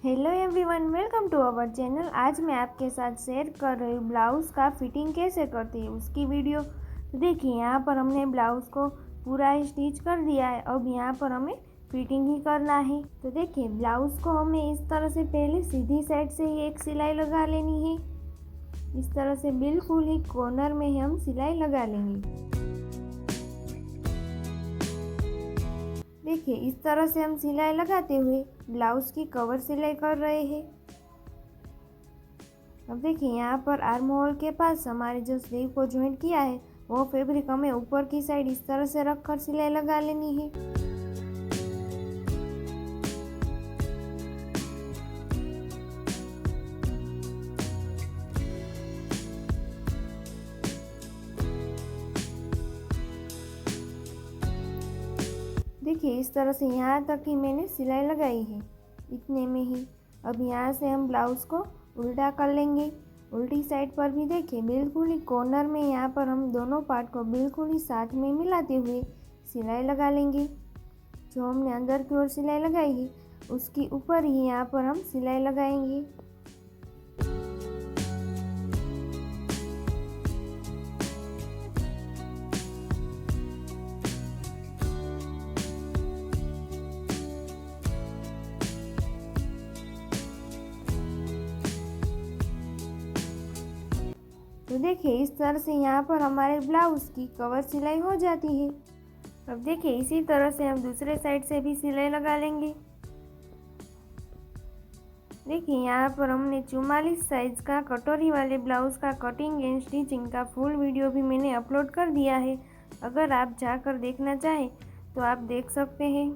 Hello everyone, welcome to our channel. आज मैं आपके साथ शेयर कर रही हूँ ब्लाउज़ का फिटिंग कैसे करती है उसकी वीडियो। तो देखिए, यहाँ पर हमने ब्लाउज़ को पूरा स्टिच कर दिया है। अब यहाँ पर हमें फिटिंग ही करना है। तो देखिए, ब्लाउज़ को हमें इस तरह से पहले सीधी साइड से ही एक सिलाई लगा लेनी है। इस तरह से बिल्कुल ही कॉर्नर में ही हम सिलाई लगा लेंगे। देखिए, इस तरह से हम सिलाई लगाते हुए ब्लाउज की कवर सिलाई कर रहे हैं। अब देखिए, यहाँ पर आर्म होल के पास हमारे जो स्लीव को ज्वाइंट किया है वो फैब्रिक हमें ऊपर की साइड इस तरह से रखकर सिलाई लगा लेनी है। देखिए, इस तरह से यहाँ तक ही मैंने सिलाई लगाई है, इतने में ही। अब यहाँ से हम ब्लाउज़ को उल्टा कर लेंगे। उल्टी साइड पर भी देखिए, बिल्कुल ही कॉर्नर में यहाँ पर हम दोनों पार्ट को बिल्कुल ही साथ में मिलाते हुए सिलाई लगा लेंगे। जो हमने अंदर की ओर सिलाई लगाई है उसके ऊपर ही यहाँ पर हम सिलाई लगाएंगे। तो देखिए, इस तरह से यहाँ पर हमारे ब्लाउज़ की कवर सिलाई हो जाती है। अब देखिए, इसी तरह से हम दूसरे साइड से भी सिलाई लगा लेंगे। देखिए, यहाँ पर हमने 44 साइज़ का कटोरी वाले ब्लाउज़ का कटिंग एंड स्टिचिंग का फुल वीडियो भी मैंने अपलोड कर दिया है। अगर आप जाकर देखना चाहें तो आप देख सकते हैं।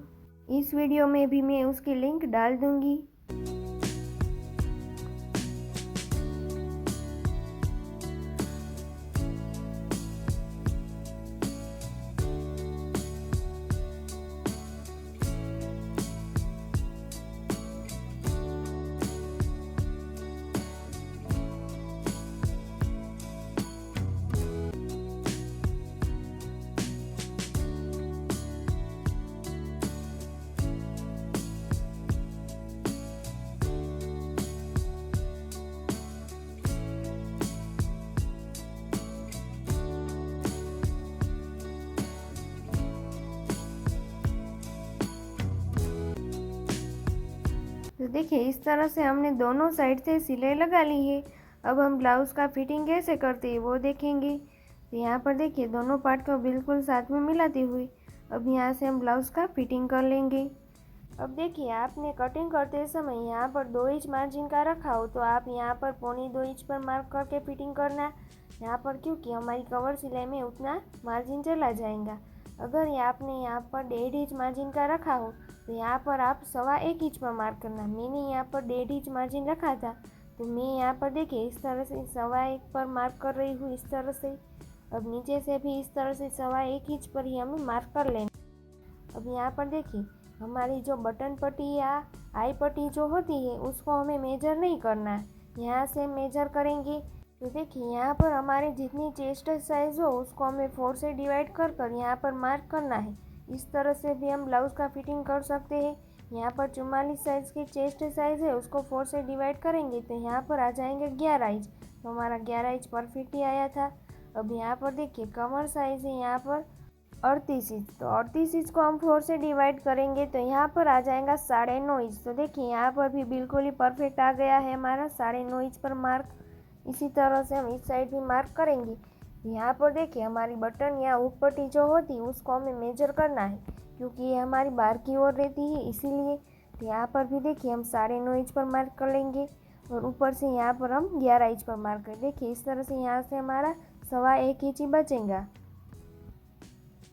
इस वीडियो में भी मैं उसकी लिंक डाल दूँगी। तो देखिए, इस तरह से हमने दोनों साइड से सिलाई लगा ली है। अब हम ब्लाउज़ का फिटिंग कैसे करते हैं वो देखेंगे। तो यहाँ पर देखिए, दोनों पार्ट को बिल्कुल साथ में मिलाते हुए अब यहाँ से हम ब्लाउज़ का फिटिंग कर लेंगे। अब देखिए, आपने कटिंग करते समय यहाँ पर 2 इंच मार्जिन का रखा हो तो आप यहाँ पर 1.25 इंच पर मार्क करके फिटिंग करना। यहाँ पर क्योंकि हमारी कवर सिलाई में उतना मार्जिन चला जाएगा। अगर ये आपने यहाँ पर 1.5 इंच मार्जिन का रखा हो तो यहाँ पर आप 1.25 इंच पर मार्क करना। मैंने यहाँ पर 1.5 इंच मार्जिन रखा था तो मैं यहाँ पर देखिए इस तरह से 1.25 पर मार्क कर रही हूँ, इस तरह से। अब नीचे से भी इस तरह से 1.25 इंच पर ही हमें मार्क कर लेना। अब यहाँ पर देखिए, हमारी जो बटन पट्टी या आई पट्टी जो होती है उसको हमें मेजर नहीं करना है, यहाँ से मेजर करेंगे। तो देखिए, यहाँ पर हमारे जितनी चेस्ट साइज़ हो उसको हमें 4 से डिवाइड कर कर यहाँ पर मार्क करना है। इस तरह से भी हम ब्लाउज़ का फिटिंग कर सकते हैं। यहाँ पर 44 साइज़ की चेस्ट साइज़ है, उसको 4 से डिवाइड करेंगे तो यहाँ पर आ जाएंगे 11 इंच। तो हमारा 11 इंच परफेक्ट ही आया था। अब यहाँ पर देखिए, कमर साइज़ है यहाँ पर 38 इंच। तो 38 इंच को हम 4 से डिवाइड करेंगे तो यहाँ पर आ जाएगा 9.5 इंच। तो देखिए, यहाँ पर भी बिल्कुल ही परफेक्ट आ गया है हमारा 9.5 इंच पर मार्क। इसी तरह से हम इस साइड भी मार्क करेंगे। यहाँ पर देखिए, हमारी बटन या हुक पट्टी जो होती है उसको हमें मेजर करना है क्योंकि ये हमारी बाहर की ओर रहती है, इसीलिए। तो यहाँ पर भी देखिए, हम 9.5 इंच पर मार्क कर लेंगे और ऊपर से यहाँ पर हम 11 इंच पर मार्क करें। देखिए, इस तरह से यहाँ से हमारा 1.25 इंच ही बचेगा।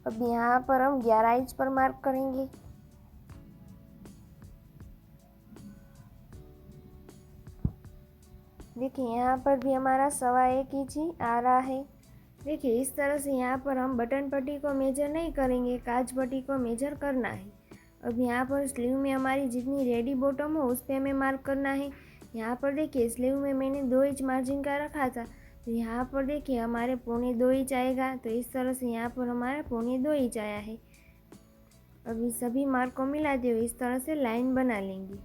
अब यहाँ पर हम 11 इंच पर मार्क करेंगे। देखिए, यहाँ पर भी हमारा 1.25 इंच ही आ रहा है। देखिए, इस तरह से यहाँ पर हम बटन पट्टी को मेजर नहीं करेंगे, काज पट्टी को मेजर करना है। अब यहाँ पर स्लीव में हमारी जितनी रेडी बॉटम हो उस पर हमें मार्क करना है। यहाँ पर देखिए, स्लीव में मैंने 2 इंच मार्जिन का रखा था तो यहाँ पर देखिए हमारे 1.25 इंच आएगा। तो इस तरह से यहाँ पर हमारा 1.25 इंच आया है। अब इस सभी मार्क को मिलाते हुए इस तरह से लाइन बना लेंगे।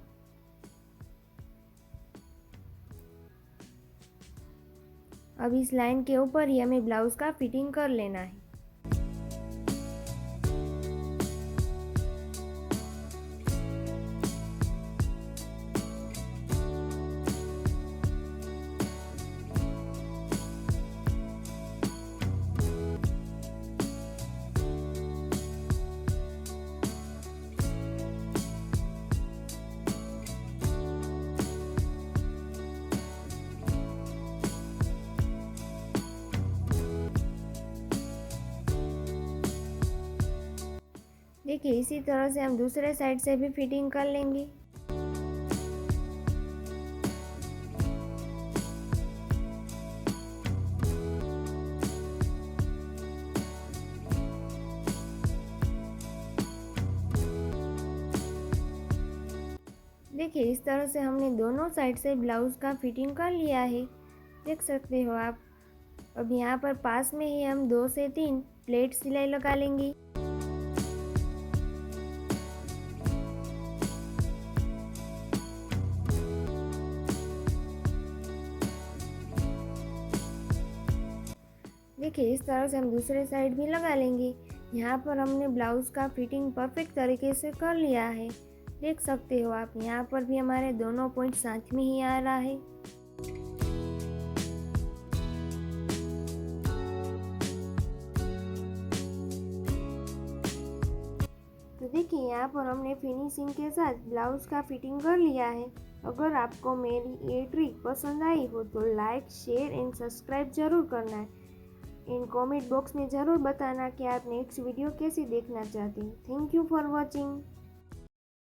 अब इस लाइन के ऊपर ही हमें ब्लाउज़ का फिटिंग कर लेना है। देखिए इसी तरह से हम दूसरे साइड से भी फिटिंग कर लेंगे। देखिए इस तरह से हमने दोनों साइड से ब्लाउज़ का फिटिंग कर लिया है, देख सकते हो आप। अब यहाँ पर पास में ही हम 2 से 3 प्लेट सिलाई लगा लेंगे। देखिए इस तरह से हम दूसरे साइड भी लगा लेंगे। यहाँ पर हमने ब्लाउज़ का फिटिंग परफेक्ट तरीके से कर लिया है, देख सकते हो आप। यहाँ पर भी हमारे दोनों पॉइंट साथ में ही आ रहा है। तो देखिए यहाँ पर हमने फिनिशिंग के साथ ब्लाउज़ का फिटिंग कर लिया है। अगर आपको मेरी ये ट्रिक पसंद आई हो तो लाइक, शेयर एंड सब्सक्राइब ज़रूर करना है। इन कमेंट बॉक्स में ज़रूर बताना कि आप नेक्स्ट वीडियो कैसी देखना चाहते हैं। Thank you for watching.